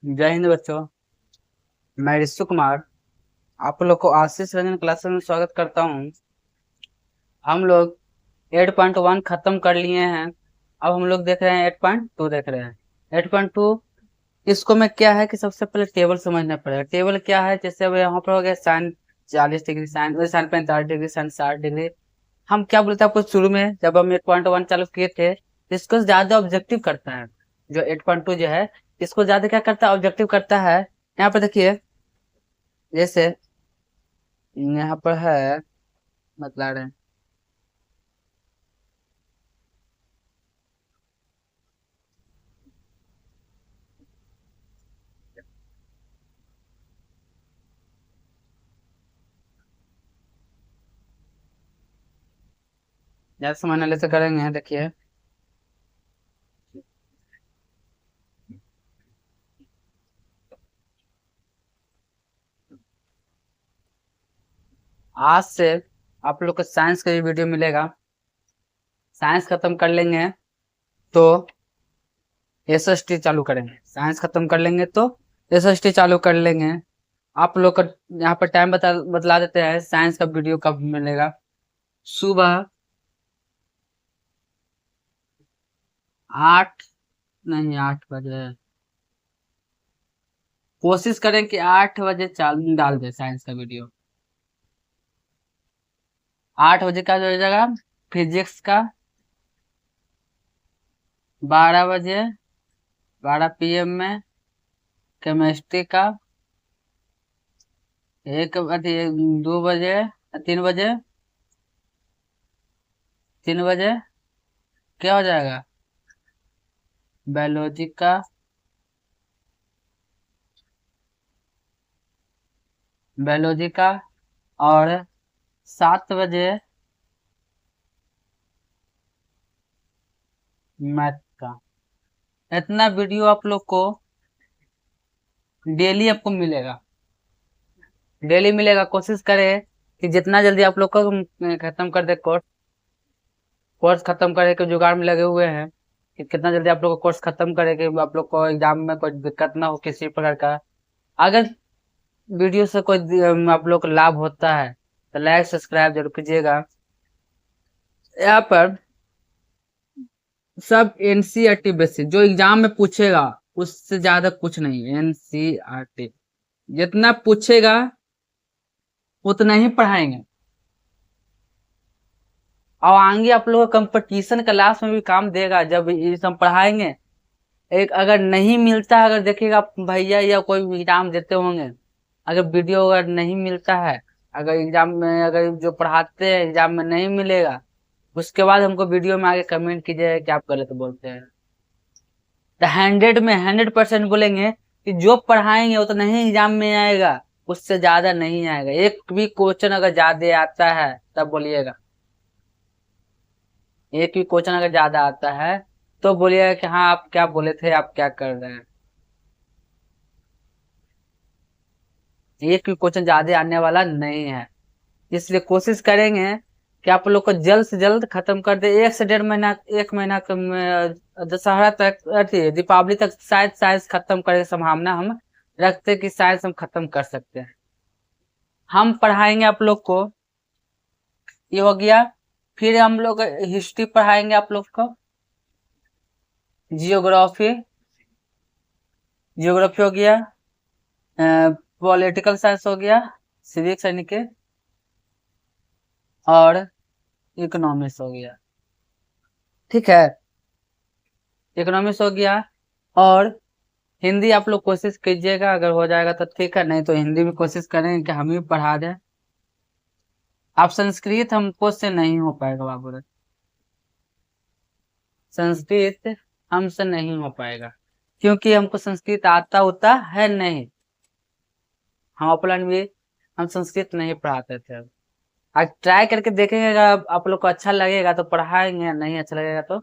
जय हिंद बच्चों। मैं ऋषु कुमार आप लोग को आशीष रंजन क्लास में स्वागत करता हूँ। हम लोग 8.1 खत्म कर लिए हैं। अब हम लोग देख रहे हैं 8.2 देख रहे हैं। 8.2 इसको में क्या है कि सबसे पहले टेबल समझना पड़ेगा। टेबल क्या है, जैसे अब यहाँ पर हो गया sine 40 degree, sine 45 degree, sine 60 degree. हम क्या बोलते हैं आपको शुरू में जब हम 8.1 चालू किए थे, इसको ज्यादा ऑब्जेक्टिव करता है। जो 8.2 जो है इसको ज्यादा क्या करता है, ऑब्जेक्टिव करता है। यहाँ पर देखिए, जैसे यहाँ पर है, बतला रहे हैं। जैसे समझने ले से करेंगे, देखिए आज से आप लोग को साइंस का भी वीडियो मिलेगा। साइंस खत्म कर लेंगे तो एसएसटी चालू करेंगे। साइंस खत्म कर लेंगे तो एसएसटी चालू कर लेंगे। आप लोग का यहाँ पर टाइम बतला देते हैं साइंस का वीडियो कब मिलेगा। सुबह 8, नहीं 8 बजे, कोशिश करें कि 8 बजे चालू डाल दे साइंस का वीडियो। 8 बजे का जो हो जाएगा फिजिक्स का, 12 बजे, 12 PM में केमिस्ट्री का, 1 बजे, 2 बजे, 3 बजे, 3 बजे क्या हो जाएगा, बायोलॉजी का, बायोलॉजी का, और 7 बजे मैथ का। इतना वीडियो आप लोग को डेली आपको मिलेगा, डेली मिलेगा। कोशिश करें कि जितना जल्दी आप लोग को खत्म कर दे कोर्स। कोर्स खत्म करे के जुगाड़ में लगे हुए हैं कि कितना जल्दी आप लोग को कोर्स खत्म करे कि आप लोग को एग्जाम में कोई दिक्कत ना हो किसी प्रकार का। अगर वीडियो से कोई आप लोग को लाभ होता है तो लाइक सब्सक्राइब जरूर कीजिएगा। यहाँ पर सब एनसीईआरटी बेसिस जो एग्जाम में पूछेगा उससे ज्यादा कुछ नहीं। एनसीईआरटी जितना पूछेगा उतना ही पढ़ाएंगे। और आगे आप लोग का कंपटीशन क्लास में भी काम देगा जब ये सब पढ़ाएंगे। एक अगर नहीं मिलता है, अगर देखिएगा भैया या कोई एग्जाम देते होंगे, अगर वीडियो अगर नहीं मिलता है, अगर एग्जाम में अगर जो पढ़ाते हैं एग्जाम में नहीं मिलेगा, उसके बाद हमको वीडियो में आगे कमेंट कीजिएगा कि आप गलत बोलते हैं। तो 100 में 100% बोलेंगे कि जो पढ़ाएंगे उतना ही एग्जाम में आएगा, उससे ज्यादा नहीं आएगा। एक भी क्वेश्चन अगर ज्यादा आता है तब बोलिएगा, एक भी क्वेश्चन अगर ज्यादा आता है तो बोलिएगा कि हाँ आप क्या बोले थे, आप क्या कर रहे हैं। एक भी क्वेश्चन ज्यादा आने वाला नहीं है, इसलिए कोशिश करेंगे कि आप लोग को जल्द से जल्द खत्म कर दे। 1 से 1.5 महीना, 1 महीना दशहरा तक, दीपावली तक शायद साइंस खत्म करने की संभावना हम रखते हैं कि साइंस हम खत्म कर सकते हैं। हम पढ़ाएंगे आप लोग को, ये हो गया। फिर हम लोग हिस्ट्री पढ़ाएंगे आप लोग को, जियोग्राफी, जियोग्राफी हो गया, पॉलिटिकल साइंस हो गया, सिविक्स यानी के, और इकोनॉमिक्स हो गया। ठीक है, इकोनॉमिक्स हो गया। और हिंदी आप लोग कोशिश कीजिएगा, अगर हो जाएगा तो ठीक है, नहीं तो हिंदी में कोशिश करेंगे कि हम ही पढ़ा दें। आप संस्कृत हमको से नहीं हो पाएगा बाबू, संस्कृत हमसे नहीं हो पाएगा क्योंकि हमको संस्कृत आता होता है नहीं। हम ऑफलाइन भी हम संस्कृत नहीं पढ़ाते थे। आज ट्राई करके देखेंगे, अगर आप लोग को अच्छा लगेगा तो पढ़ाएंगे, नहीं अच्छा लगेगा तो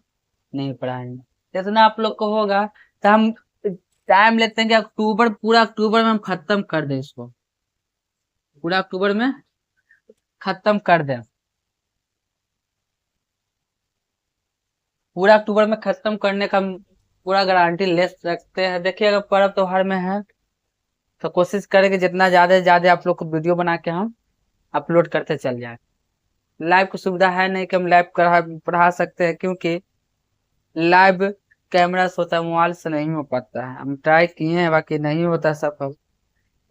नहीं पढ़ाएंगे। जितना आप लोग को होगा तो हम टाइम लेते हैं कि अक्टूबर, पूरा अक्टूबर में हम खत्म कर दें इसको, पूरा अक्टूबर में खत्म कर दें। पूरा अक्टूबर में खत्म करने का पूरा गारंटी ले सकते हैं। देखिए अगर पर्व त्योहार में है तो कोशिश करेंगे जितना ज्यादा से ज्यादा आप लोग को वीडियो बना के हम अपलोड करते चल जाए। लाइव की सुविधा है नहीं कि हम लाइव पढ़ा सकते हैं, क्योंकि लाइव कैमरा से होता है, मोबाइल से नहीं हो पाता है। हम ट्राई किए हैं, बाकी नहीं होता सफल।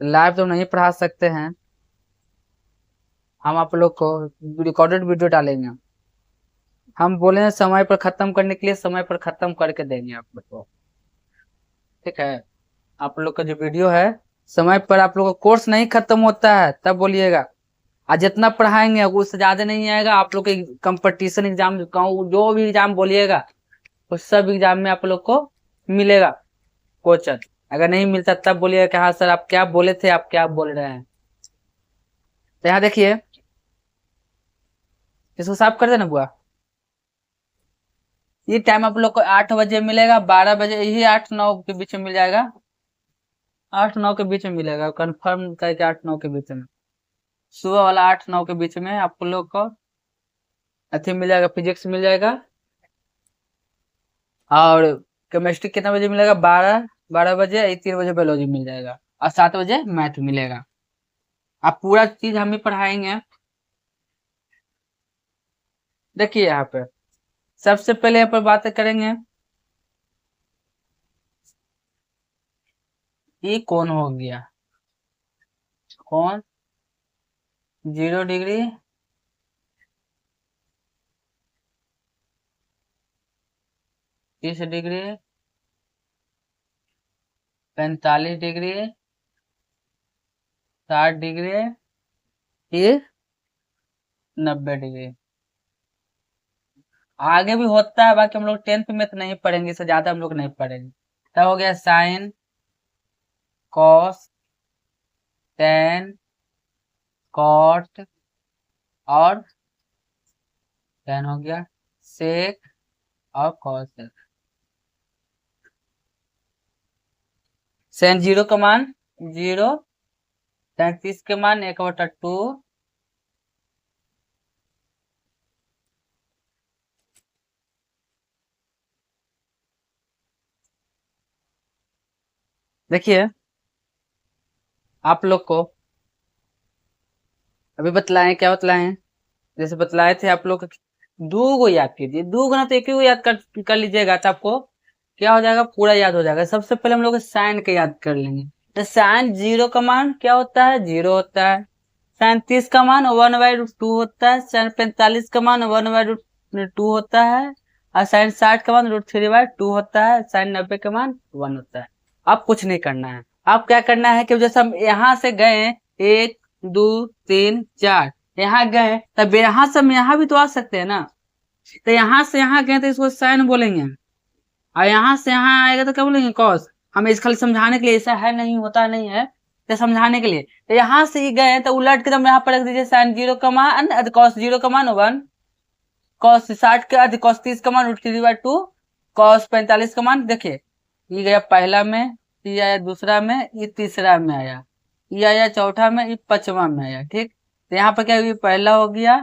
लाइव तो नहीं पढ़ा सकते हैं, हम आप लोग को रिकॉर्डेड वीडियो डालेंगे। हम बोले हैं समय पर खत्म करने के लिए, समय पर खत्म करके देंगे आप लोग को, ठीक है। आप लोग का जो वीडियो है समय पर, आप लोग का कोर्स नहीं खत्म होता है तब बोलिएगा। आज जितना पढ़ाएंगे उससे ज्यादा नहीं आएगा। आप लोग के कंपटीशन एग्जाम जो भी एग्जाम बोलिएगा उस सब एग्जाम में आप लोग को मिलेगा कोचर। अगर नहीं मिलता तब बोलिएगा कि हाँ सर आप क्या बोले थे, आप क्या बोल रहे हैं। तो यहाँ देखिए, इसको साफ कर देना बुआ। ये टाइम आप लोग को 8 बजे मिलेगा, 12 बजे, यही 8-9 के बीच में मिल जाएगा। 8-9 के बीच में मिलेगा, कंफर्म करके 8-9 के बीच में, सुबह वाला 8-9 के बीच में आप लोग को अथी मिल जाएगा, फिजिक्स मिल जाएगा। और केमिस्ट्री कितना बजे मिलेगा? 12 बजे। 3 बजे बायोलॉजी मिल जाएगा और 7 बजे मैथ मिलेगा। आप पूरा चीज हम ही पढ़ाएंगे। देखिए यहाँ पे सबसे पहले यहाँ पर बात करेंगे, ये कौन हो गया, कौन 0 डिग्री, 30 डिग्री, 45 डिग्री, 60 डिग्री, ये 90 डिग्री। आगे भी होता है, बाकी हम लोग 10th में तो नहीं पढ़ेंगे, इससे ज्यादा हम लोग नहीं पढ़ेंगे। तब हो गया साइन, कॉस, टेन, कॉट और टेन हो गया, सेक और कॉसेक। साइन 0 का मान 0, साइन 30 के मान 1/2, देखिए आप लोग को अभी बतलाएं, क्या बतलाएं, जैसे बतलाए थे आप लोग, दो को याद कीजिए, दो गुना तो एक ही को याद कर लीजिएगा तो आपको क्या हो जाएगा, पूरा याद हो जाएगा। सबसे पहले हम लोग साइन के याद कर लेंगे। तो साइन 0 का मान क्या होता है? 0 होता है। साइन 30 का मान 1/2 होता है। साइन 45 का मान 1/2 होता है। और साइन 60 का मान √3/2 होता है। साइन 90 का मान 1 होता है। अब कुछ नहीं करना है, अब क्या करना है कि जैसे हम यहाँ से गए 1 2 3 4 यहाँ गए, तब यहाँ से हम यहाँ भी तो आ सकते हैं ना। तो यहाँ से यहाँ गए तो इसको साइन बोलेंगे, और यहाँ से यहाँ आएगा तो क्या बोलेंगे? कॉस। हमें इस खाली समझाने के लिए, ऐसा है नहीं होता नहीं है, तो समझाने के लिए। तो यहाँ से ही गए तो उलट के तुम यहाँ पर रख दीजिए साइन 0 का मान, कॉस 0 का मान 1, कॉस 60 का कॉस 30 का मान √3/2, कॉस 45 का मान, देखिए ये गया पहला में, ये आया दूसरा में, ये तीसरा में आया, ये आया चौथा में, ये पांचवा में आया। ठीक, तो यहाँ पर क्या, ये पहला हो गया,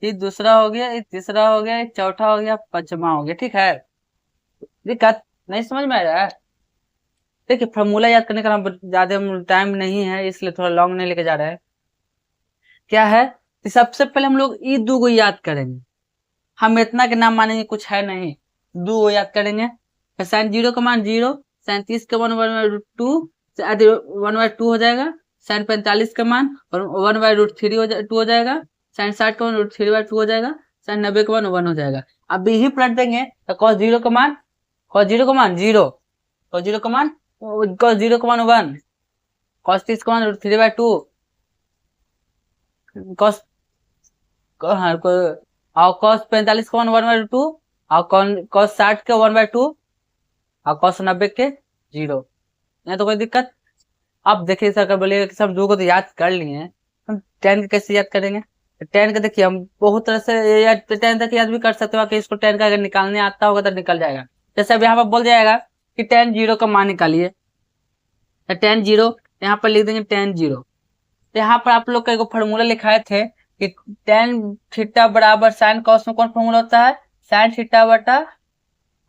ये दूसरा हो गया, ये तीसरा हो गया, ये चौथा हो गया, पांचवा हो गया। ठीक है, दिक्कत नहीं समझ में आ रहा है? देखिए फॉर्मूला याद करने का ज्यादा टाइम नहीं है, इसलिए थोड़ा लॉन्ग नहीं लेके जा रहा है। क्या है कि सबसे पहले हम लोग ये दो को याद करेंगे। हम इतना के नाम मानेंगे कुछ है नहीं, दो को याद करेंगे। साइन 0 का मान 0, साइन 30 का मान 1/2, 1/2 हो जाएगा। साइन 45 का मान 1/√3 हो जाएगा। साइन 60 का मान √3/2 हो जाएगा। साइन 90 का मान 1 हो जाएगा। अब यही पलट देंगे तो कॉस 0 का मान 0, कॉस 0 का मान 1, कॉस 30 का मान √3/2, कॉस और कॉस 45 का मान 1/2, और कॉस 60 के 1/2, और कॉस 90 के 0। नहीं तो कोई दिक्कत। अब देखिए सर बोलिएगा कि सब दो को तो याद कर लिए हैं, हम 10 के कैसे याद करेंगे? 10 का देखिए हम बहुत तरह से याद, 10 तक याद भी कर सकते हो कि इसको 10 का अगर निकालने आता होगा तो निकल जाएगा। जैसे अब यहाँ पर बोल जाएगा कि 10 0 का मान निकालिए, तो 10 0 यहाँ पर लिख देंगे 10 0। तो यहाँ पर आप लोग का एक फॉर्मूला लिखाए थे कि tan थीटा बराबर साइन कॉस में कौन फॉर्मूला होता है? साइन थीटा बटा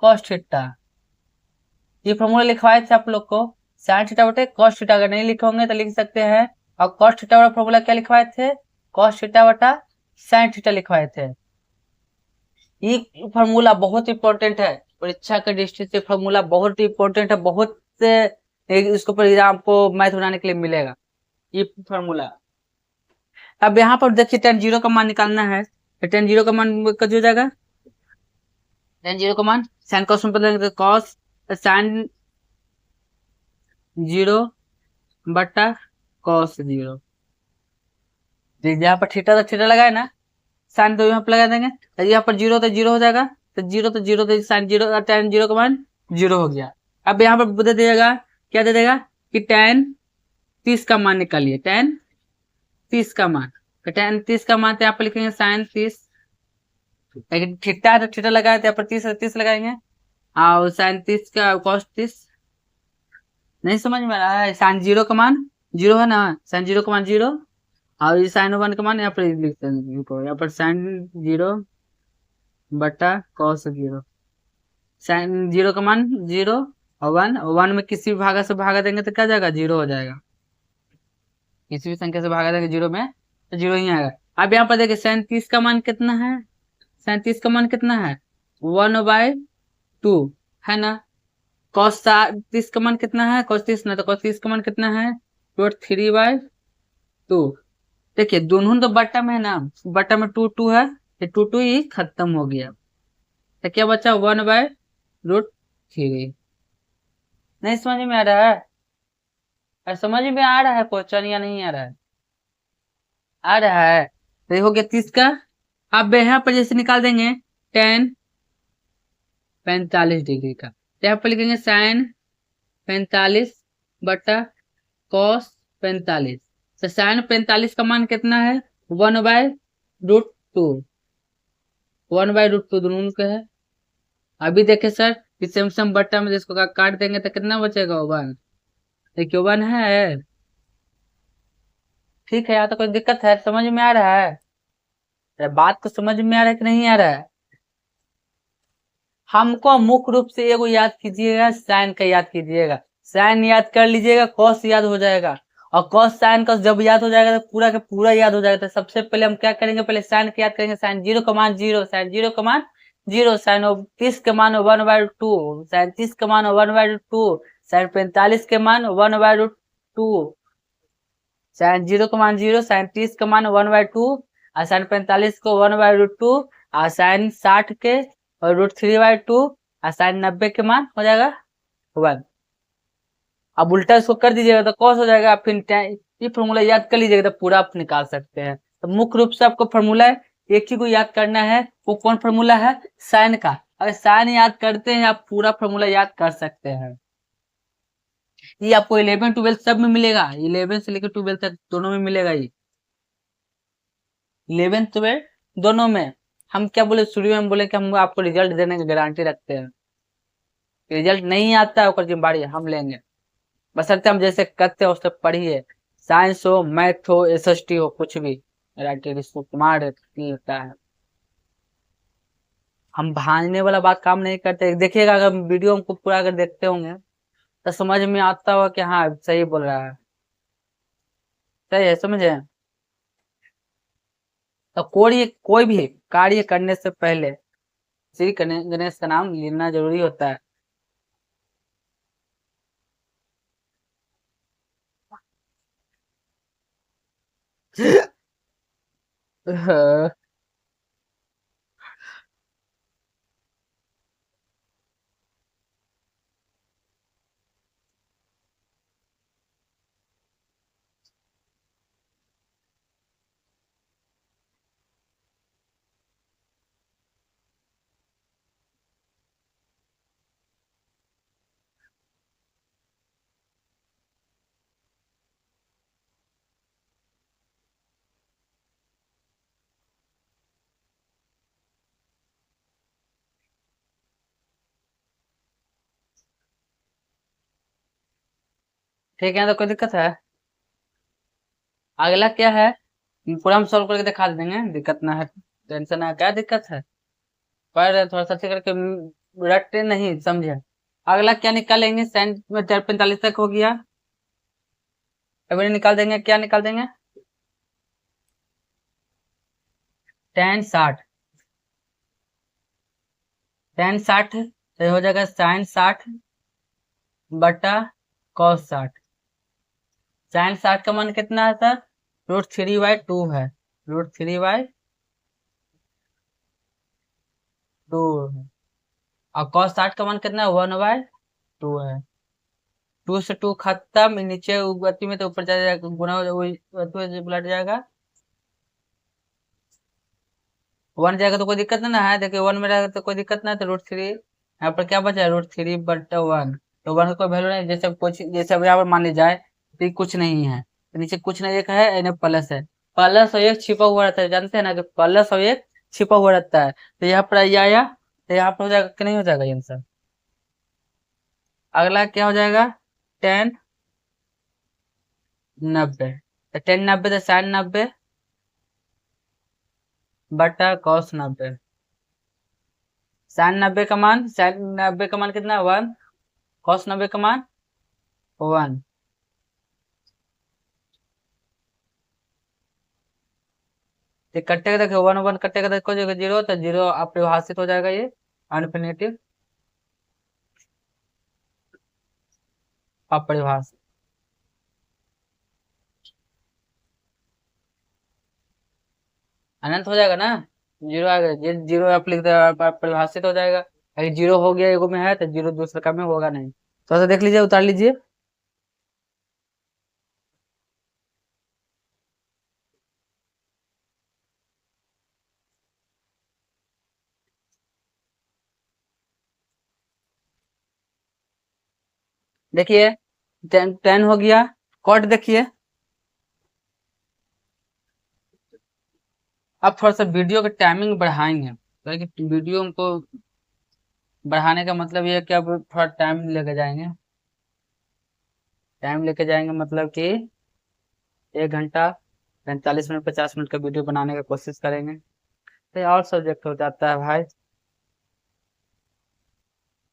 कॉस थीटा। ये फॉर्मूला लिखवाए थे आप लोग को, साइन थीटा बटे कॉस थीटा। अगर नहीं लिखे होंगे तो लिख सकते हैं। और कॉस थीटा वाला फॉर्मूला क्या लिखवाए थे, कॉस थीटा बटा साइन थीटा लिखवाए थे। ये फॉर्मूला बहुत इंपॉर्टेंट है, परीक्षा के दृष्टि से फॉर्मूला बहुत इंपॉर्टेंट है, बहुत इसको पर एग्जाम आपको मैथ बनाने के लिए मिलेगा ये फॉर्मूला। अब यहाँ पर देखिए tan जीरो का मान निकालना है, तो tan जीरो का मान कट हो जाएगा, tan जीरो का मान साइन कॉस में बदलेंगे तो कॉस साइन जीरो बटा कॉस जीरो। यहाँ पर थीटा तो थीटा लगाए ना, साइन तो यहाँ पर लगा देंगे, तो यहाँ पर जीरो तो जीरो हो जाएगा, तो जीरो तो साइन जीरो, tan जीरो का मान जीरो हो गया। अब यहाँ पर दे देगा, क्या दे देगा कि tan 30 का मान निकालिए, tan 30 का मान, तो tan 30 का मान तो यहाँ पर लिखेंगे साइन 30, लेकिन थीटा है तो थीटा लगाए तो यहाँ पर 30 लगाएंगे, और साइन 30 का कॉस 30। नहीं समझ में आ रहा है, साइन जीरो का मान जीरो है ना, साइन जीरो का मान जीरो, और ये साइन वन का मान यहाँ पर लिखते हैं, यहाँ पर साइन जीरो बटा कॉस जीरो। साइन जीरो का मान जीरो, और वन में किसी भी भागा से भागा देंगे तो क्या जाएगा, जीरो हो जाएगा। किसी भी संख्या से भागा देंगे जीरो में तो जीरो ही आएगा। अब यहाँ पर देखिए साइन 30 का मान कितना है, साइन 30 का मान कितना है 1/2 है ना। कॉस 30 का मान कितना है, कॉस 30 ना, तो कॉस 30 का मान कितना है √3/2। देखिए दोनों तो बट्टा में है ना, बट्टा में 2 है, ये 2 ही खत्म हो गया, तो क्या बचा 1/√3। नहीं समझ में आ रहा है, समझ में आ रहा है क्वेश्चन या नहीं आ रहा है, आ रहा है। तो ये हो गया 30 का। अब यहाँ पर जैसे निकाल देंगे tan 45 डिग्री का, तो यहाँ पर लिखेंगे साइन 45 बटा कॉस 45। तो साइन 45 का मान कितना है 1/√2, 1/√2 दोनों का है। अभी देखे सर, इसे हम बट्टा में जिसको काट देंगे तो कितना बचेगा 1, देखिए 1 है। ठीक है, यहाँ तो कोई दिक्कत है, समझ में आ रहा है, बात को समझ में आ रहा है कि नहीं आ रहा है। हमको मुख्य रूप से एगो याद कीजिएगा, साइन का याद कीजिएगा, साइन याद कर लीजिएगा, कॉस याद हो जाएगा, और कॉस साइन कॉस जब याद हो जाएगा तो पूरा का पूरा याद हो जाएगा। तो सबसे पहले हम क्या करेंगे, पहले साइन का याद करेंगे, साइन जीरो का मान जीरो, साइन जीरो का मान जीरो, साइन 30 के मान 1/2, साइन 30 के मान 1/2, साइन 45 के मान 1/2, साइन जीरो का मान जीरो, साइन 30 का मान 1/2, और साइन 45 को 1/2, और साइन 60 के और √3/2, और साइन 90 के मान हो जाएगा 1। अब उल्टा इसको कर दीजिएगा तो कॉस हो जाएगा। फिर ये फॉर्मूला याद कर लीजिएगा तो पूरा आप निकाल सकते हैं। तो मुख्य रूप से आपको फॉर्मूला एक ही को याद करना है, वो कौन फॉर्मूला है, साइन का। अगर साइन याद करते हैं आप पूरा फॉर्मूला याद कर सकते हैं। ये आपको 11 12 सब में मिलेगा, 11 से लेकर 12 तक दोनों में मिलेगा। ये 11 12 दोनों में। हम क्या बोले शुरू में, हम बोले कि हम आपको रिजल्ट देने की गारंटी रखते हैं। रिजल्ट नहीं आता है जिम्मेदारी हम लेंगे, बशर्ते हम जैसे करते हैं उससे पढ़िए। साइंस हो, मैथ हो, SST हो, कुछ भी गारंटी कुमार रहता है। हम भांजने वाला बात काम नहीं करते। देखिएगा अगर वीडियो हमको पूरा अगर देखते होंगे तो समझ में आता होगा कि हाँ सही बोल रहा है, सही है, समझे। तो कोई भी कार्य करने से पहले श्री गणेश का नाम लेना जरूरी होता है। हाँ। ठीक है, तो कोई दिक्कत है। अगला क्या है, पूरा हम सॉल्व करके दिखा देंगे, दिक्कत ना है, टेंशन है, क्या दिक्कत है। पढ़ रहे थोड़ा सा अच्छे करके, रटते नहीं, समझे। अगला क्या निकालेंगे, साइन में 45 तक हो गया, अभी निकाल देंगे, क्या निकाल देंगे, tan 60, tan 60 तो हो जाएगा साइन 60 बटा cos 60। साइन 60 का मान कितना है सर, √3/2 है, √3/2 है, और cos 60 का मान कितना है, 1/2 है। 2 से 2 खत्म, नीचे अति में तो ऊपर चला जाएगा, गुना उलट जाएगा, 1 जाएगा तो कोई दिक्कत नहीं ना है, देखिए 1 में रहेगा तो कोई दिक्कत ना है, तो √3 यहाँ पर क्या बचा है, √3/1, तो 1 का कोई वैल्यू नहीं, जैसे कुछ जैसे अब यहाँ पर मान ली जाए तो ये कुछ नहीं है, तो नीचे कुछ नहीं, एक है यानी प्लस है, प्लस और एक छिपा हुआ रहता है, जानते हैं ना कि प्लस और एक छिपा हुआ रहता है, तो यहाँ पर ये आया, तो यहाँ पर हो जाएगा कि नहीं हो जाएगा आंसर। अगला क्या हो जाएगा, tan 90, तो tan 90 तो sin 90 बटा cos 90, sin 90 का मान कितना है, 1, cos 90 का मान 1, तो कटेगा, देखो 1 1 कटेगा, देखो 0, तो 0 अपरिभाषित हो जाएगा, ये अनफिनिटिव अपरिभाषित, अनंत हो जाएगा ना, 0 आ गया, 0 आप लिख दे, अपरिभाषित हो जाएगा, अगर 0 हो गया एगो में है तो 0 दूसरे का में होगा नहीं, तो ऐसा देख लीजिए, उतार लीजिए, देखिए 10 हो गया, कॉट देखिए, अब थोड़ा सा वीडियो का टाइमिंग बढ़ाएंगे, क्योंकि वीडियो को बढ़ाने का मतलब ये है कि अब थोड़ा टाइम लेके जाएंगे, मतलब कि 1 घंटा 45 मिनट 50 मिनट का वीडियो बनाने का कोशिश करेंगे, तो ये और सब्जेक्ट हो जाता है भाई।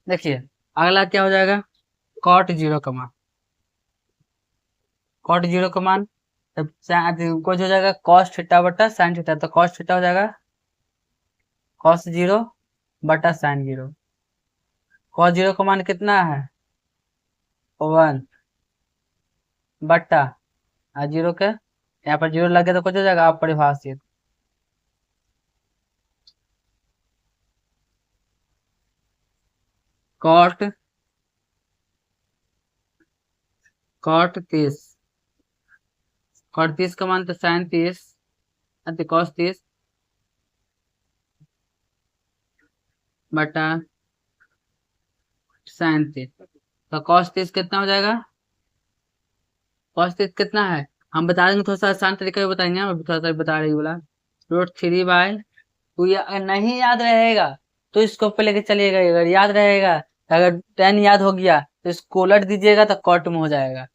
देखिए अगला क्या हो जाएगा, कॉट 0 का मान, तब कुछ हो जाएगा cos थीटा बटा sin थीटा, तो cos थीटा हो जाएगा cos 0 बटा sin 0, cos 0 का मान कितना है, 1 बटा 0 के, यहाँ पर 0 लगे तो कुछ हो जाएगा अपरिभाषित, कॉट कॉट 30, का मान तो sin 30 अति cos 30 बटा sin 30, तो cos 30 कितना हो जाएगा, cos 30 कितना है, हम बता देंगे, थोड़ा सा आसान तरीके में बताएंगे, हम अभी थोड़ा सा बता रही बोला, √3/2, अगर नहीं याद रहेगा तो इसको पे लेके चलिएगा, अगर याद रहेगा, अगर 10 याद हो गया तो इसको उलट दीजिएगा, तो कॉट में हो जाएगा,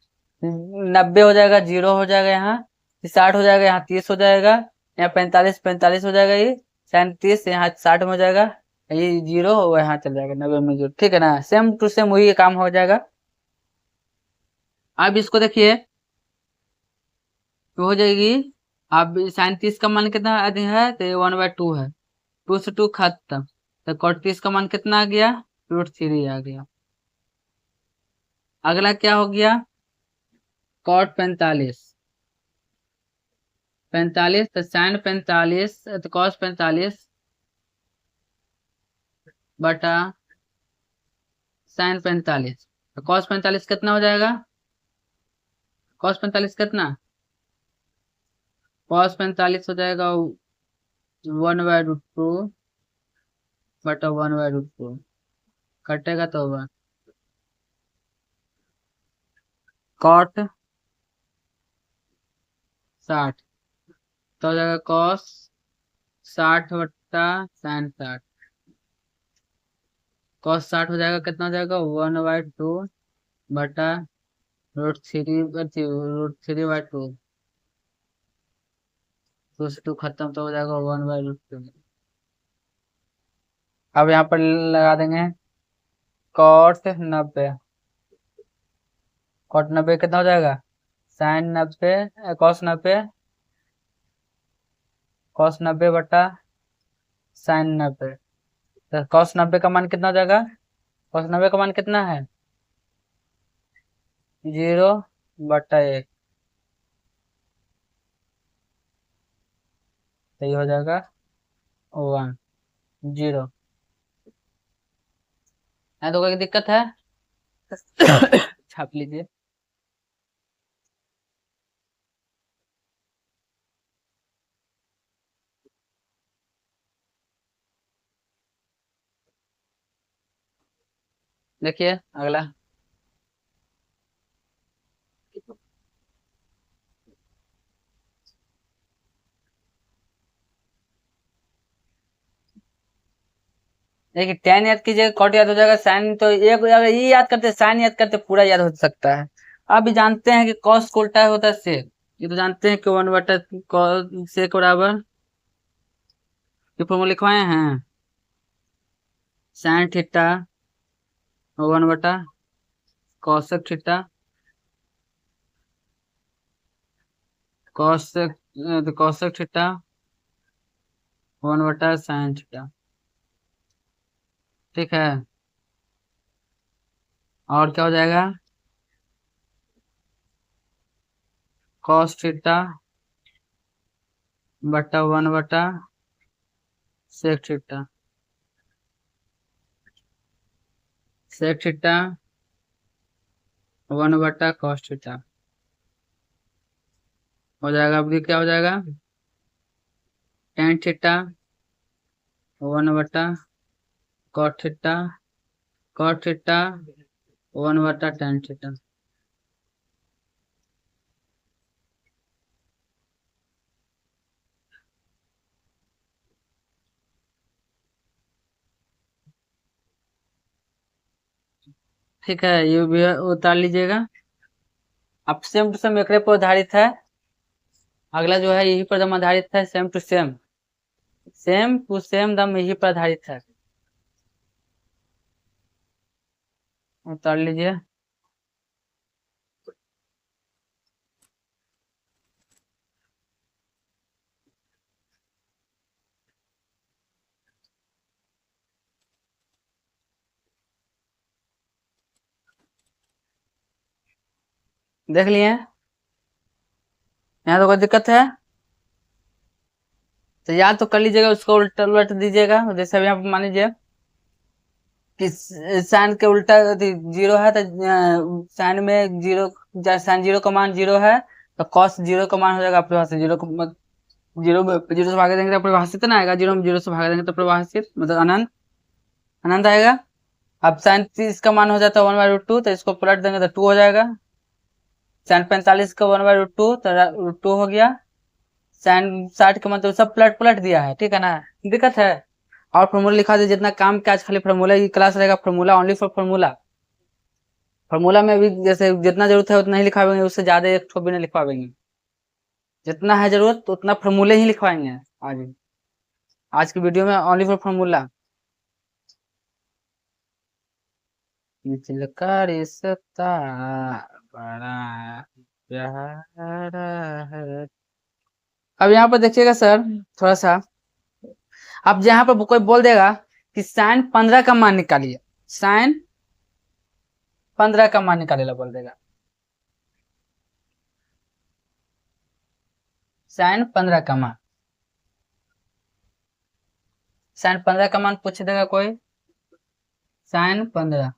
90 हो जाएगा, 0 हो जाएगा, यहाँ 60 हो जाएगा, यहाँ 30 हो जाएगा, यहाँ 45 हो जाएगा, ये sin 30 यहाँ 60 में हो जाएगा, ये 0 यहाँ चल जाएगा 90 में 0, ठीक है ना, सेम टू सेम वही काम हो जाएगा। अब इसको देखिए, तो हो जाएगी, अब sin 30 का मान कितना है, तो 1/2 है, 2 से 2 खत्म, तो cot 30 का मान कितना आ गया, √3 आ गया। अगला क्या हो गया, cot 45, तो sin 45 तो cos 45 बटा sin 45, तो cos 45 कितना हो जाएगा, cos 45 कितना, cos 45 हो जाएगा 1/√2 बटा 1/√2, कटेगा तो होगा cot 60, तो हो जाएगा cos 60 बटा sin 60, cos 60 हो जाएगा, कितना हो जाएगा 1/2 बटा √3/2, 2 से 2 खत्म, तो हो जाएगा 1/√2, अब यहाँ पर लगा देंगे कॉट 90, कॉट 90 कितना हो जाएगा, साइन 90, कॉस 90, कॉस 90 बटा साइन 90। तो कॉस 90 का मान कितना हो जाएगा, कॉस 90 का मान कितना है, 0/1। तो ये हो जाएगा 1, 0। है तो कोई दिक्कत है? छाप लीजिए। देखिए अगला। देखिए tan याद कीजिएगा, कॉट याद हो जाएगा, साइन तो एक अगर ये याद करते साइन याद करते पूरा याद हो सकता है। आप भी जानते हैं कि कॉस को उल्टा होता है सेक, ये तो जानते हैं कि 1/cos सेक बराबर, ये फॉर्मूला लिखवाए हैं, sine theta 1/cosec theta, cosec theta 1/sin theta. ठीक है, और क्या हो जाएगा, cos थीटा बटा 1/sec theta, sec theta 1/cos theta हो जाएगा। अभी क्या हो जाएगा, tan theta 1/cot theta, cot theta 1/tan theta. ठीक है, ये भी उतार लीजिएगा। अब सेम टू सेम एकरे पर आधारित है, अगला जो है यही पर दम आधारित है, same to same, same to same दम यही पर आधारित है। उतार लीजिए। देख लिए, यहाँ तो कोई दिक्कत है? तो याद तो कर लीजिएगा, उसको उल्टा उलट दीजिएगा। जैसे अभी आप मान लीजिए कि साइन के उल्टा जीरो है, तो साइन में जीरो, साइन जीरो का मान जीरो है, तो कॉस जीरो का मान हो जाएगा आपके पास जीरो, जीरो जीरो से भाग देंगे तो प्रभाषित ना आएगा, जीरो में जीरो से भाग देंगे तो प्रभाषित मतलब अनंत, अनंत आएगा। अब साइन 30 का मान हो जाता है 1/√2, तो इसको पलट देंगे तो 2 हो जाएगा। साइन 45 का 1/√2 तो √2 हो गया। साइन 60 का मतलब सब पलट पलट दिया है, ठीक है ना, दिक्कत है? और फॉर्मूला लिखा दे, जितना काम क्या आज खाली फॉर्मूला की क्लास रहेगा, formula only for formula. Formula में भी जैसे जितना जरूरत है उतना ही लिखवाएंगे, उससे ज्यादा एक ठो भी नहीं लिखवाएंगे। जितना है जरूरत उतना फॉर्मूले ही लिखवाएंगे आज, आज की वीडियो में ओनली फॉर फॉर्मूला। चिलका रिश्ता बड़ा प्यारा है। अब यहाँ पर देखिएगा सर, थोड़ा सा, अब यहाँ पर कोई बोल देगा कि साइन 15 का मान निकालिए, साइन 15 का मान निकालेगा बोल देगा, साइन 15 का मान, साइन 15 का मान पूछ देगा कोई, साइन 15,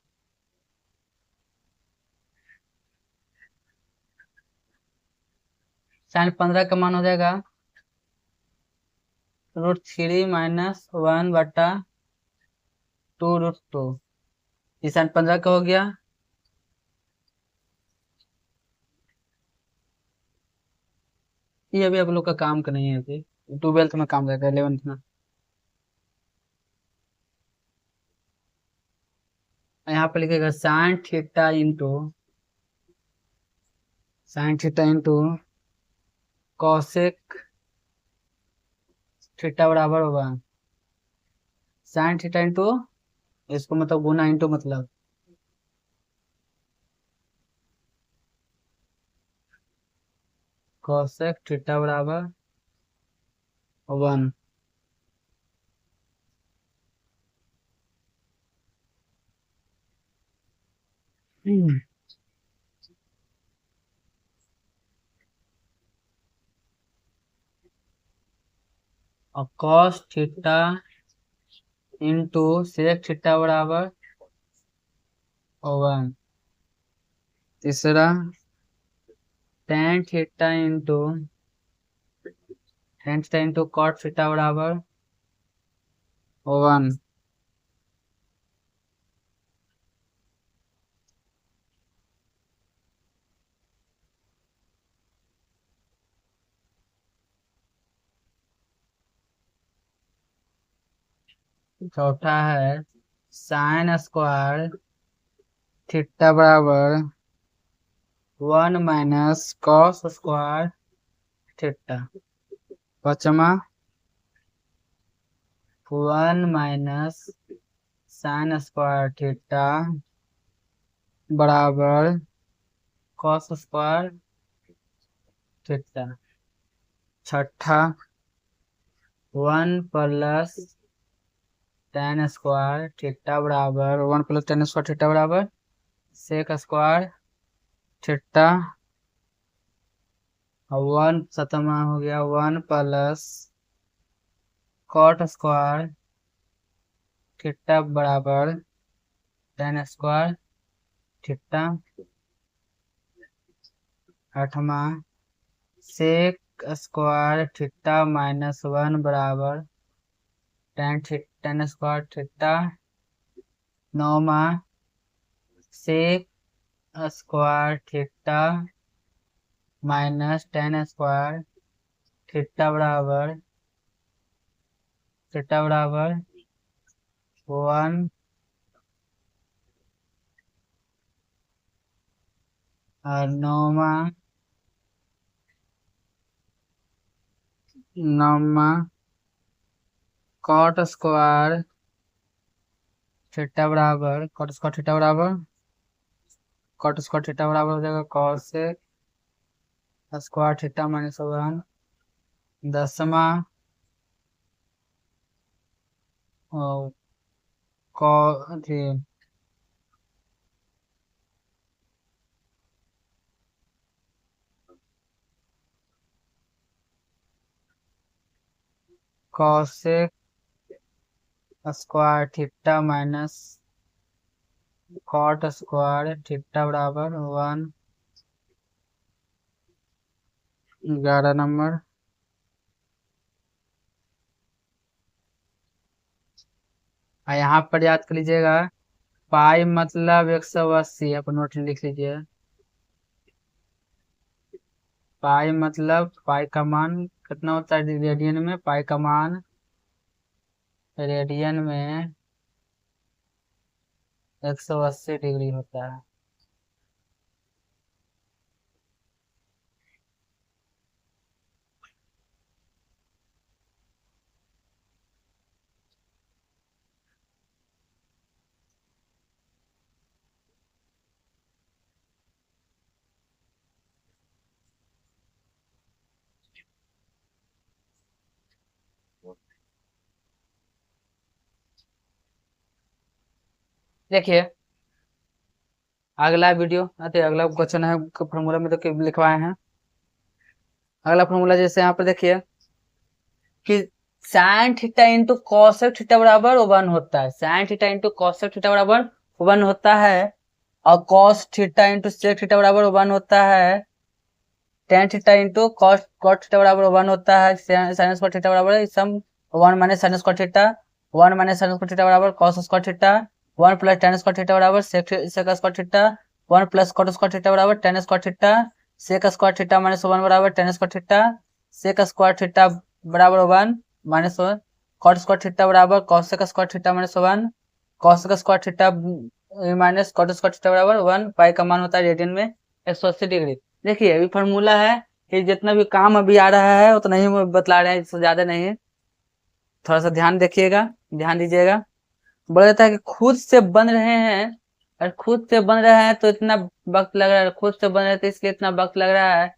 साइन 15 का मान हो जाएगा √3 - 1/2 √2। ये साइन 15 का हो गया। ये अभी आप लोग का काम का नहीं है, अभी 12th में काम रहेगा, 11th में। यहाँ पे लिखेगा sine theta into cosec theta बराबर होगा साइन थीटा इंटू, इसको मतलब गुना इंटू मतलब कोसेक थीटा बराबर 1। और cos theta into sec theta बराबर 1। तीसरा tan theta into cot theta बराबर 1। चौथा है साइन स्क्वायर थीटा बराबर 1 माइनस कॉस स्क्वायर थीटा। पांचवा 1 माइनस साइन स्क्वायर थीटा बराबर कॉस स्क्वायर थीटा। छठा 1 प्लस टेन स्क्वायर थीटा बराबर 1 प्लस टेन स्क्वायर थीटा बराबर सेक स्क्वायर थीटा। 1 सतमा हो गया 1 प्लस कॉट स्क्वायर थीटा बराबर टेन स्क्वायर थीटा। आठवा सेक स्क्वायर थीटा माइनस 1 बराबर टेन स्क्वायर थीटा। नौमा sec square theta minus tan square theta बराबर 1। और नौमा कॉट स्क्वायर थीटा बराबर हो जाएगा कॉस स्क्वायर थीटा माइनस 1। 10वां cosec square theta minus cot square theta बराबर 1। 11 नंबर यहाँ पर याद कर लीजिएगा पाई मतलब 180। आप नोट लिख लीजिए। पाई मतलब पाई का मान कितना होता है रेडियन में। पाई का मान रेडियन में 180 डिग्री होता है। देखिए अगला क्वेश्चन है फॉर्मूला में तो लिखवाए हैं। अगला फॉर्मूला जैसे यहाँ पर देखिए कि sine theta into cosec theta बराबर 1 होता है। Sine theta into cosec theta बराबर 1 होता है और cos theta into sec theta बराबर 1 होता है। Tan theta into cot theta बराबर 1 होता है। साइन स्क्वायर थीटा बराबर सम 1 minus sine square theta. 1 minus sine square theta बराबर cos square theta. 1 plus tan square theta बराबर sec square theta. 1 plus cot square theta बराबर tan square theta. Sec square theta minus 1 बराबर tan square theta. Sec square theta बराबर 1 minus 1। Cot square theta बराबर cosec square theta minus 1। Cosec square theta minus cot square theta बराबर 1। पाई का मान होता है radian में 180 डिग्री। देखिए अभी फॉर्मूला है कि जितना भी काम अभी आ रहा है उतना ही बतला रहे हैं, इससे ज्यादा नहीं। थोड़ा सा ध्यान दीजिएगा। बोला जाता है कि खुद से बन रहे हैं और खुद से बन रहे हैं तो इतना वक्त लग रहा है, खुद से बन रहे तो इसलिए इतना वक्त लग रहा है।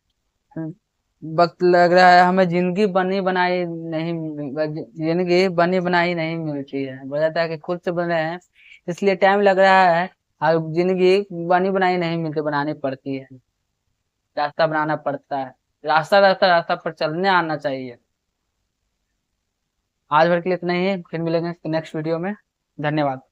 वक्त लग रहा है हमें जिंदगी बनी बनाई नहीं मिलती है, बताता है कि खुद से बन रहे हैं इसलिए टाइम लग रहा है। और जिंदगी बनी बनाई नहीं मिलती, बनानी पड़ती है, रास्ता बनाना पड़ता है। रास्ता रास्ता रास्ता पर चलने आना चाहिए। आज भर के लिए इतना ही है, फिर मिलेंगे नेक्स्ट वीडियो में। धन्यवाद।